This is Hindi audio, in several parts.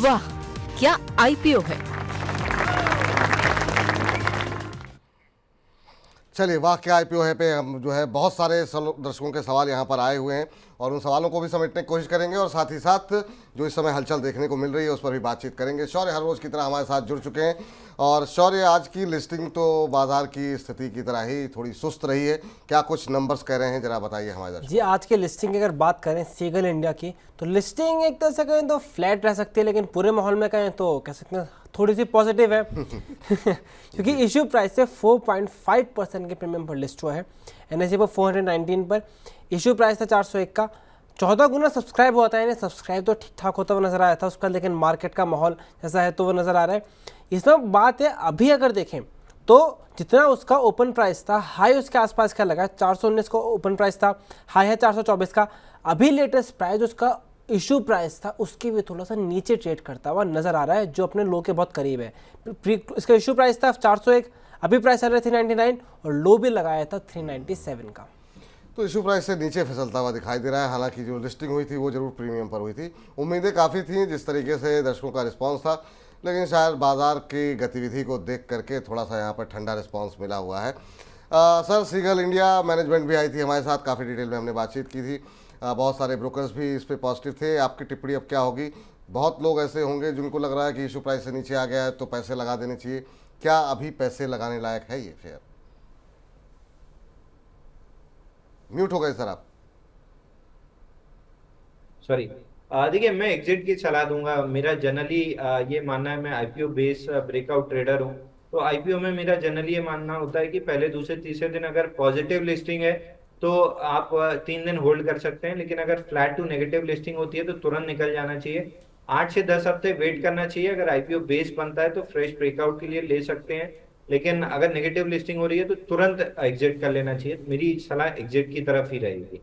वाह, क्या आईपीओ है। चलिए, वाह क्या आईपीओ है पे हम जो है बहुत सारे दर्शकों के सवाल यहाँ पर आए हुए हैं और उन सवालों को भी समेटने की कोशिश करेंगे और साथ ही साथ जो इस समय हलचल देखने को मिल रही है उस पर भी बातचीत करेंगे। शौर्य हर रोज़ की तरह हमारे साथ जुड़ चुके हैं और शौर्य, आज की लिस्टिंग तो बाजार की स्थिति की तरह ही थोड़ी सुस्त रही है, क्या कुछ नंबर्स कह रहे हैं, जरा बताइए हमारे दर्शकों। जी, आज की लिस्टिंग की अगर बात करें सीगल इंडिया की, तो लिस्टिंग एक तरह से कहें तो फ्लैट रह सकती है, लेकिन पूरे माहौल में कहें तो कह सकते हैं थोड़ी सी पॉजिटिव है क्योंकि इश्यू प्राइस से 4.5% के प्रीमियम पर लिस्ट हुआ है। एनएसई पर 419 पर इश्यू प्राइस था 401 का, 14 गुना सब्सक्राइब हुआ था, यानी सब्सक्राइब तो ठीक ठाक होता हुआ नजर आया था उसका, लेकिन मार्केट का माहौल जैसा है तो वो नज़र आ रहा है। इसमें बात है, अभी अगर देखें तो जितना उसका ओपन प्राइस था, हाई उसके आसपास का लगा, 419 का ओपन प्राइस था, हाई है 424 का। अभी लेटेस्ट प्राइस उसका इशू प्राइस था उसके भी थोड़ा सा नीचे ट्रेड करता हुआ नजर आ रहा है, जो अपने लो के बहुत करीब है। इसका इशू प्राइस था 401, अभी प्राइस आ रहा है 399 और लो भी लगाया था 397 का। तो इशू प्राइस से नीचे फिसलता हुआ दिखाई दे रहा है। हालांकि जो लिस्टिंग हुई थी वो जरूर प्रीमियम पर हुई थी, उम्मीदें काफ़ी थी जिस तरीके से दर्शकों का रिस्पांस था, लेकिन शायद बाजार की गतिविधि को देख करके थोड़ा सा यहाँ पर ठंडा रिस्पांस मिला हुआ है। सर, सीगल इंडिया मैनेजमेंट भी आई थी हमारे साथ, काफ़ी डिटेल में हमने बातचीत की थी, बहुत सारे ब्रोकर्स भी इस पर पॉजिटिव थे। आपकी टिप्पणी अब क्या होगी? बहुत लोग ऐसे होंगे जिनको लग रहा है कि इशू प्राइस से नीचे आ गया है तो पैसे लगा देने चाहिए, क्या अभी पैसे लगाने लायक है ये शेयर? म्यूट हो गए सर आप। सॉरी। देखिए, मैं एग्जिट की सलाह दूंगा। मेरा जनरली ये मानना है, मैं आईपीओ बेस ब्रेकआउट ट्रेडर हूँ, तो आईपीओ में मेरा जनरली ये मानना होता है कि पहले दूसरे तीसरे दिन अगर पॉजिटिव लिस्टिंग है तो आप 3 दिन होल्ड कर सकते हैं, लेकिन अगर फ्लैट टू नेगेटिव लिस्टिंग होती है तो तुरंत निकल जाना चाहिए। 8 से 10 हफ्ते वेट करना चाहिए। अगर आईपीओ बेस बनता है तो फ्रेश ब्रेकआउट के लिए ले सकते हैं, लेकिन अगर नेगेटिव लिस्टिंग हो रही है तो तुरंत एग्जिट कर लेना चाहिए। मेरी सलाह एग्जिट की तरफ ही रहेगी।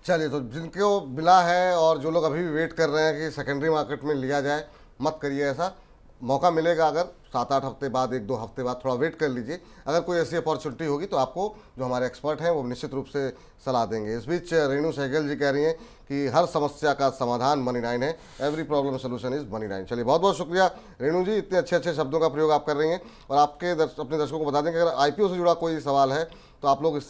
चलिए, तो जिनको मिला है और जो लोग अभी भी वेट कर रहे हैं कि सेकेंडरी मार्केट में लिया जाए, मत करिए ऐसा। मौका मिलेगा अगर 7-8 हफ्ते बाद, 1-2 हफ्ते बाद थोड़ा वेट कर लीजिए। अगर कोई ऐसी अपॉर्चुनिटी होगी तो आपको जो हमारे एक्सपर्ट हैं वो निश्चित रूप से सलाह देंगे। इस बीच रेणु सहगल जी कह रही हैं कि हर समस्या का समाधान मनी9 है, एवरी प्रॉब्लम सोल्यूशन इज मनी9। चलिए, बहुत बहुत शुक्रिया रेणु जी, इतने अच्छे अच्छे शब्दों का प्रयोग आप कर रही हैं। और आपके अपने दर्शकों को बता दें कि अगर आईपीओ से जुड़ा कोई सवाल है तो आप लोग इस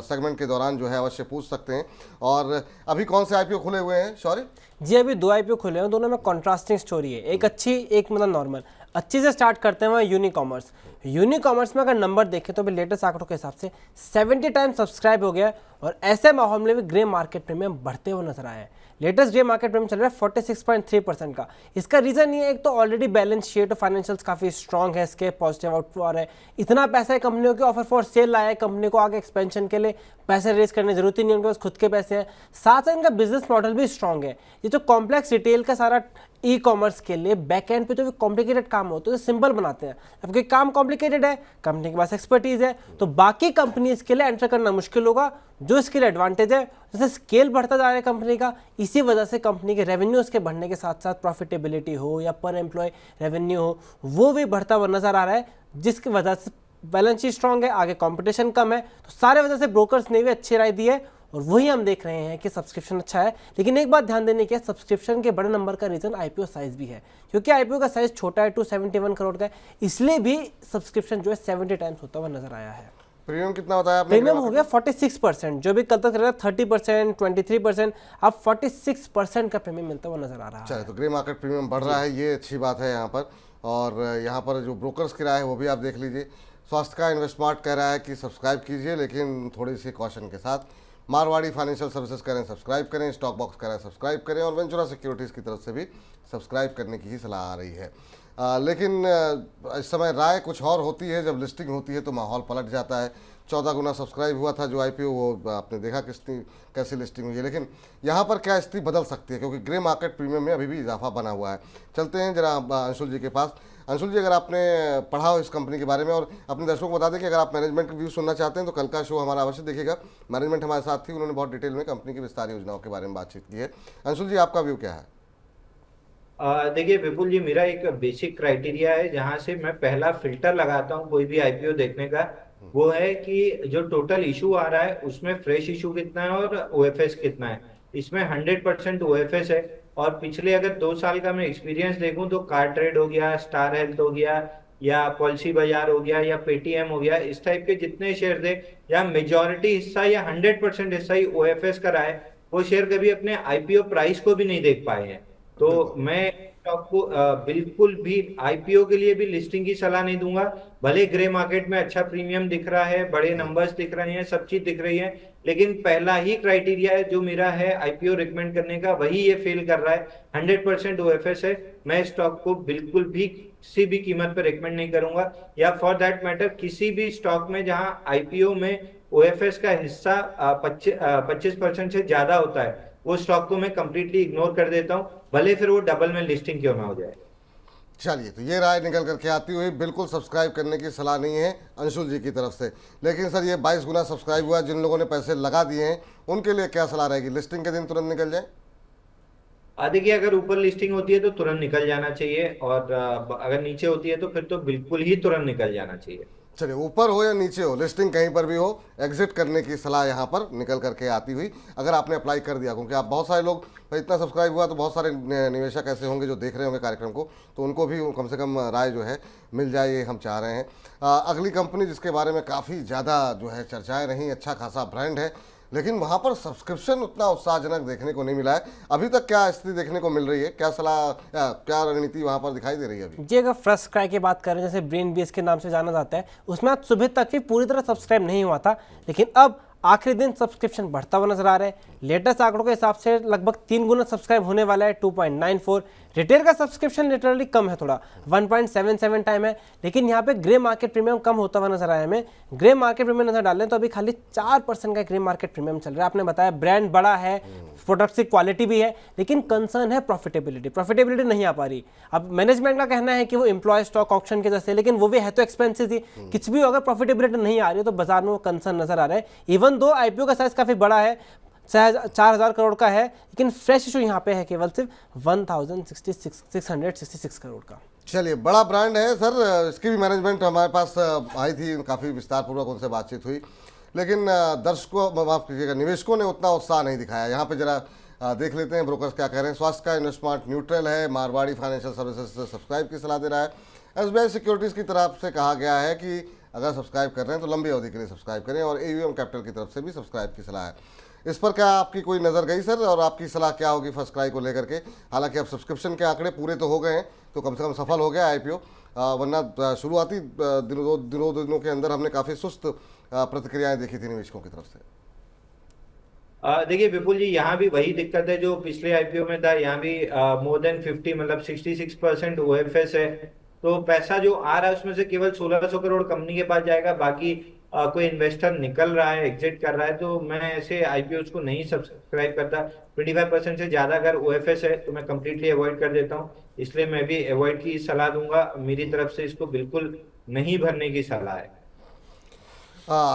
सेगमेंट के दौरान जो है अवश्य पूछ सकते हैं। और अभी कौन से आईपीओ खुले हुए हैं सॉरी? जी, अभी 2 आईपीओ खुले हैं, दोनों में कॉन्ट्रास्टिंग स्टोरी है, एक अच्छी एक मतलब नॉर्मल। अच्छी से स्टार्ट करते हैं यूनिकॉमर्स। यूनिकॉमर्स में अगर नंबर देखें तो अभी लेटेस्ट आंकड़ों के हिसाब से 70 टाइम्स सब्सक्राइब हो गया है और ऐसे माहौल में भी ग्रे मार्केट प्रीमियम बढ़ते हुए नजर आया है। लेटेस्ट ग्रे मार्केट प्रीमियम चल रहा है 46.3% का। इसका रीजन ये एक तो ऑलरेडी बैलेंस शीट और फाइनेंशियल्स काफी स्ट्रॉन्ग है, इसके पॉजिटिव आउटफ्लो आ रहा है, इतना पैसा है कंपनियों के ऑफर फॉर सेल लाया है, कंपनी को आगे एक्सपेंशन के लिए पैसे रेज करने की जरूरत ही नहीं, उनके पास खुद के पैसे हैं। साथ साथ इनका बिजनेस मॉडल भी स्ट्रॉन्ग है। ये जो कॉम्प्लेक्स रिटेल का सारा ई कॉमर्स के लिए बैक एंड पे जो कॉम्प्लिकेटेड काम होता है तो सिंपल बनाते हैं। अब कोई काम कॉम्प्लिकेटेड है, कंपनी के पास एक्सपर्टीज है, तो बाकी कंपनीज के लिए एंटर करना मुश्किल होगा, जो इसके लिए एडवांटेज है। जैसे स्केल बढ़ता जा रहा है कंपनी का, इसी वजह से कंपनी के रेवेन्यूज के बढ़ने के साथ साथ प्रॉफिटेबिलिटी हो या पर एम्प्लॉय रेवेन्यू हो, वो भी बढ़ता हुआ नजर आ रहा है, जिसकी वजह से बैलेंस शीट स्ट्रॉन्ग है, आगे कंपटीशन कम है, तो सारे वजह से ब्रोकर्स ने भी अच्छी राय दी है और वही हम देख रहे हैं कि सब्सक्रिप्शन अच्छा है। लेकिन एक बात ध्यान देने की है, सब्सक्रिप्शन के बड़े नंबर का रीजन आईपीओ साइज भी है, क्योंकि आईपीओ का साइज छोटा है, 271 करोड़ का है, इसलिए भी सब्सक्रिप्शन जो है 70 टाइम्स होता हुआ नजर आया है। प्रीमियम कितना बताया आपने? प्रीमियम हो गया 46%, जो भी कल तक रहा 30%, 23%, अब 46% का प्रीमियम मिलता हुआ नजर आ रहा है। चलिए, तो ग्रे मार्केट प्रीमियम बढ़ रहा है, ये अच्छी बात है यहाँ पर। और यहाँ पर जो ब्रोकर्स की राय है वो भी आप देख लीजिए। स्वास्थ्य का इन्वेस्टमार्ट कह रहा है कि सब्सक्राइब कीजिए, लेकिन थोड़ी सी कॉशन के साथ। मारवाड़ी फाइनेंशियल सर्विसेज करें सब्सक्राइब करें, स्टॉक बॉक्स करें सब्सक्राइब करें, और वेंचुरा सिक्योरिटीज़ की तरफ से भी सब्सक्राइब करने की ही सलाह आ रही है। लेकिन इस समय राय कुछ और होती है, जब लिस्टिंग होती है तो माहौल पलट जाता है। 14 गुना सब्सक्राइब हुआ था जो आईपीओ, वो आपने देखा कैसी लिस्टिंग हुई है। लेकिन यहाँ पर क्या स्थिति बदल सकती है, क्योंकि ग्रे मार्केट प्रीमियम में अभी भी इजाफा बना हुआ है। चलते हैं जरा अंशुल जी के पास। अंशुल जी, अगर आपने पढ़ा हो इस कंपनी के बारे में, और अपने दर्शकों को बता दें कि अगर आप मैनेजमेंट के व्यू सुनना चाहते हैं तो कल का शो हमारा अवश्य देखिएगा। मैनेजमेंट हमारे साथ थी, उन्होंने बहुत डिटेल में कंपनी की विस्तार योजनाओं के बारे में बातचीत की है। अंशुल जी, आपका व्यू क्या है? देखिए विपुल जी, मेरा एक बेसिक क्राइटेरिया है जहां से मैं पहला फिल्टर लगाता हूं कोई भी आईपीओ देखने का, वो है कि जो टोटल इशू आ रहा है उसमें फ्रेश इशू कितना है और ओएफएस कितना है। इसमें 100% ओएफएस है, और पिछले अगर 2 साल का मैं एक्सपीरियंस देखूं तो कार ट्रेड हो गया, स्टार हेल्थ हो गया, या पॉलिसी बाजार हो गया, या पेटीएम हो गया, इस टाइप के जितने शेयर थे या मेजॉरिटी हिस्सा या 100% हिस्सा ही ओएफएस का रहा है, वो शेयर कभी अपने आईपीओ प्राइस को भी नहीं देख पाए हैं। तो मैं स्टॉक को बिल्कुल भी आईपीओ के लिए भी लिस्टिंग की सलाह नहीं दूंगा। भले ग्रे मार्केट में अच्छा प्रीमियम दिख रहा है, बड़े नंबर्स दिख रहे हैं, सब चीज दिख रही है, लेकिन पहला ही क्राइटेरिया है जो मेरा है आईपीओ रिकमेंड करने का, वही ये फेल कर रहा है। 100% ओएफएस है, मैं स्टॉक को बिल्कुल भी किसी भी कीमत पर रिकमेंड नहीं करूंगा। या फॉर दैट मैटर किसी भी स्टॉक में जहां आईपीओ में ओएफएस का हिस्सा 25% से ज्यादा होता है, वो स्टॉक को मैं कंप्लीटली इग्नोर कर देता हूं, भले फिर वो डबल में लिस्टिंग क्यों ना हो जाए। चलिए, तो ये राय निकल करके आती हुई बिल्कुल सब्सक्राइब करने की सलाह नहीं है अंशुल जी की तरफ से। लेकिन सर, ये 22 गुना सब्सक्राइब हुआ, जिन लोगों ने पैसे लगा दिए हैं उनके लिए क्या सलाह रहेगी? लिस्टिंग के दिन तुरंत निकल जाए? देखिए, अगर ऊपर लिस्टिंग होती है तो तुरंत निकल जाना चाहिए, और अगर नीचे होती है तो फिर तो बिल्कुल ही तुरंत निकल जाना चाहिए। चलिए, ऊपर हो या नीचे हो, लिस्टिंग कहीं पर भी हो, एग्जिट करने की सलाह यहाँ पर निकल करके आती हुई, अगर आपने अप्लाई कर दिया। क्योंकि आप बहुत सारे लोग, इतना सब्सक्राइब हुआ तो बहुत सारे निवेशक ऐसे होंगे जो देख रहे होंगे कार्यक्रम को, तो उनको भी कम से कम राय जो है मिल जाए, ये हम चाह रहे हैं। अगली कंपनी जिसके बारे में काफ़ी ज़्यादा जो है चर्चाएँ रहीं, अच्छा खासा ब्रांड है, लेकिन वहाँ पर सब्सक्रिप्शन उतना उत्साहजनक देखने को नहीं मिला है अभी तक। क्या स्थिति देखने को मिल रही है? क्या सलाह, क्या रणनीति वहाँ पर दिखाई दे रही है अभी? जी, अगर फर्स्ट क्राई की बात करें, जैसे ब्रेन बेस के नाम से जाना जाता है, उसमें आज सुबह तक भी पूरी तरह सब्सक्राइब नहीं हुआ था, लेकिन अब आखिरी दिन सब्सक्रिप्शन बढ़ता हुआ नजर आ रहा है। लेटेस्ट आंकड़ों के हिसाब से लगभग 3 गुना सब्सक्राइब होने वाला है, 2.94। रिटेल का सब्सक्रिप्शन लिटरली कम है, थोड़ा 1.77 टाइम है, लेकिन यहाँ पे ग्रे मार्केट प्रीमियम कम होता हुआ नजर आया हमें। ग्रे मार्केट प्रीमियम नजर डालें तो अभी खाली 4% का ग्रे मार्केट प्रीमियम चल रहा है। आपने बताया ब्रांड बड़ा है, प्रोडक्ट की क्वालिटी भी है, लेकिन कंसर्न है प्रॉफिटेबिलिटी नहीं आ पा रही। अब मैनेजमेंट का कहना है कि वो एम्प्लॉय स्टॉक ऑप्शन के जैसे, लेकिन वो भी है तो एक्सपेंसिव ही, कुछ भी अगर प्रॉफिटेबिलिटी नहीं आ रही है तो बाजार में वो कंसर्न नजर आ रहा है। इवन दो आईपीओ का साइज काफी बड़ा है, 4,000 करोड़ का है, लेकिन फ्रेश इशू यहाँ पे है केवल सिर्फ 1,666 करोड़ का। चलिए, बड़ा ब्रांड है सर, इसकी भी मैनेजमेंट हमारे पास आई थी, काफ़ी विस्तारपूर्वक उनसे बातचीत हुई, लेकिन दर्शकों, माफ कीजिएगा, निवेशकों ने उतना उत्साह नहीं दिखाया। यहाँ पे जरा देख लेते हैं ब्रोकर्स क्या कह रहे हैं। स्वास्थ्य का इन्वेस्टमेंट न्यूट्रल है, मारवाड़ी फाइनेंशियल सर्विसेज से सब्सक्राइब की सलाह दे रहा है। एसबीआई सिक्योरिटीज़ की तरफ से कहा गया है कि अगर सब्सक्राइब कर रहे हैं तो लंबी अवधि के लिए सब्सक्राइब करें, और एयूएम कैपिटल की तरफ से भी सब्सक्राइब की सलाह है। इस पर क्या आपकी कोई नज़र गई सर, और आपकी सलाह क्या होगी फर्स्ट क्राई को लेकर के? हालांकि अब सब्सक्रिप्शन के आंकड़े पूरे तो हो गए हैं, तो कम से कम सफल हो गया आईपीओ, वरना शुरुआती दिनों के अंदर हमने काफ़ी सुस्त प्रतिक्रियाएं देखी थी निवेशकों की तरफ से। देखिए विपुल जी, यहाँ भी वही दिक्कत है जो पिछले आईपीओ में था। यहाँ भी मोर देन 50 मतलब 66% ओएफएस है, तो पैसा जो आ रहा है उसमें से केवल 1600 करोड़ कंपनी के पास जाएगा, बाकी कोई इन्वेस्टर निकल रहा है, एग्जिट कर रहा है। तो मैं ऐसे आईपीओ को नहीं सब्सक्राइब करता। 25% से ज्यादा अगर ओएफएस है तो मैं कंप्लीटली अवॉइड कर देता हूँ, इसलिए मैं भी अवॉइड की सलाह दूंगा। मेरी तरफ से इसको बिल्कुल नहीं भरने की सलाह है।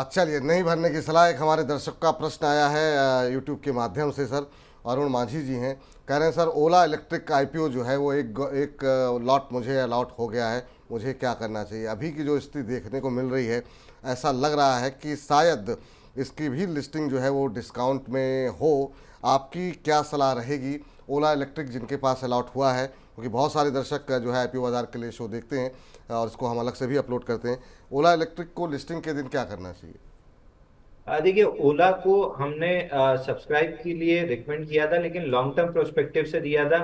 चलिए, नहीं भरने की सलाह। एक हमारे दर्शक का प्रश्न आया है यूट्यूब के माध्यम से सर, अरुण मांझी जी हैं, कह रहे हैं सर ओला इलेक्ट्रिक का आईपीओ जो है वो एक लॉट मुझे अलॉट हो गया है, मुझे क्या करना चाहिए? अभी की जो स्थिति देखने को मिल रही है, ऐसा लग रहा है कि शायद इसकी भी लिस्टिंग जो है वो डिस्काउंट में हो। आपकी क्या सलाह रहेगी ओला इलेक्ट्रिक जिनके पास अलॉट हुआ है? क्योंकि बहुत सारे दर्शक जो है आईपीओ बाजार के लिए शो देखते हैं और इसको हम अलग से भी अपलोड करते हैं। ओला इलेक्ट्रिक को लिस्टिंग के दिन क्या करना चाहिए? देखिए, ओला को हमने सब्सक्राइब के लिए रिकमेंड किया था, लेकिन लॉन्ग टर्म प्रोस्पेक्टिव से दिया था।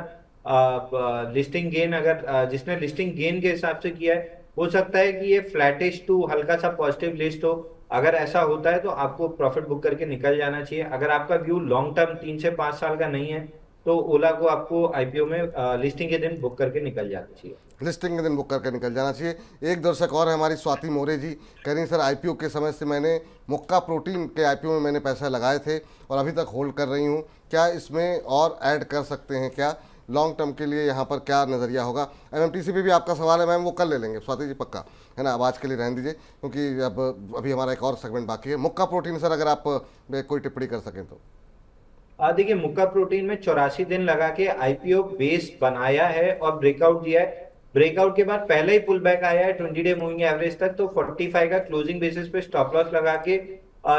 लिस्टिंग गेन अगर जिसने लिस्टिंग गेन के हिसाब से किया है, हो सकता है कि ये फ्लैटिश टू हल्का सा पॉजिटिव लिस्ट हो। अगर ऐसा होता है तो आपको प्रॉफिट बुक करके निकल जाना चाहिए। अगर आपका व्यू लॉन्ग टर्म 3 से 5 साल का नहीं है तो ओला को आपको आईपीओ में लिस्टिंग के दिन बुक करके निकल जाना चाहिए। लिस्टिंग के दिन बुक करके निकल जाना चाहिए। एक दर्शक और है हमारी स्वाति मोरे जी, कह रही सर आईपीओ के समय से मैंने मुक्का प्रोटीन के आईपीओ में मैंने पैसा लगाए थे और अभी तक होल्ड कर रही हूँ, क्या इसमें और ऐड कर सकते हैं क्या? लॉन्ग टर्म के लिए यहाँ पर क्या नज़रिया होगा? एमएमटीसी पे भी आपका सवाल है मैम, वो कल ले लेंगे स्वाति जी, पक्का है ना। अब आज के लिए रहने दीजिए क्योंकि अब अभी हमारा एक और सेगमेंट बाकी है। मुक्का प्रोटीन सर अगर आप कोई टिप्पणी कर सकें तो। देखिए, मुक्का प्रोटीन में 84 दिन लगा के आईपीओ बेस बनाया है और ब्रेकआउट दिया है। ब्रेकआउट के बाद पहले ही पुल बैक आया है 20 डे मूविंग एवरेज तक, तो 45 का क्लोजिंग बेसिस पे स्टॉप लॉस लगा के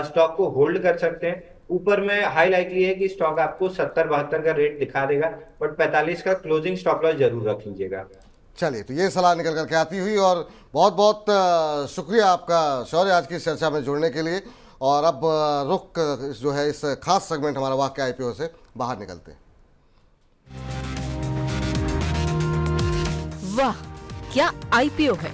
स्टॉक को होल्ड कर सकते हैं। ऊपर में हाई लाइकली है कि स्टॉक आपको 70-72 का रेट दिखा देगा, बट 45 का क्लोजिंग स्टॉप लॉस जरूर रख लीजिएगा। चलिए, तो ये सलाह निकल करके आती हुई, और बहुत बहुत शुक्रिया आपका शौर्य आज की चर्चा में जुड़ने के लिए। और अब रुक जो है इस खास सेगमेंट हमारा वाक्य आईपीओ से बाहर निकलते हैं। वाह, क्या आईपीओ है।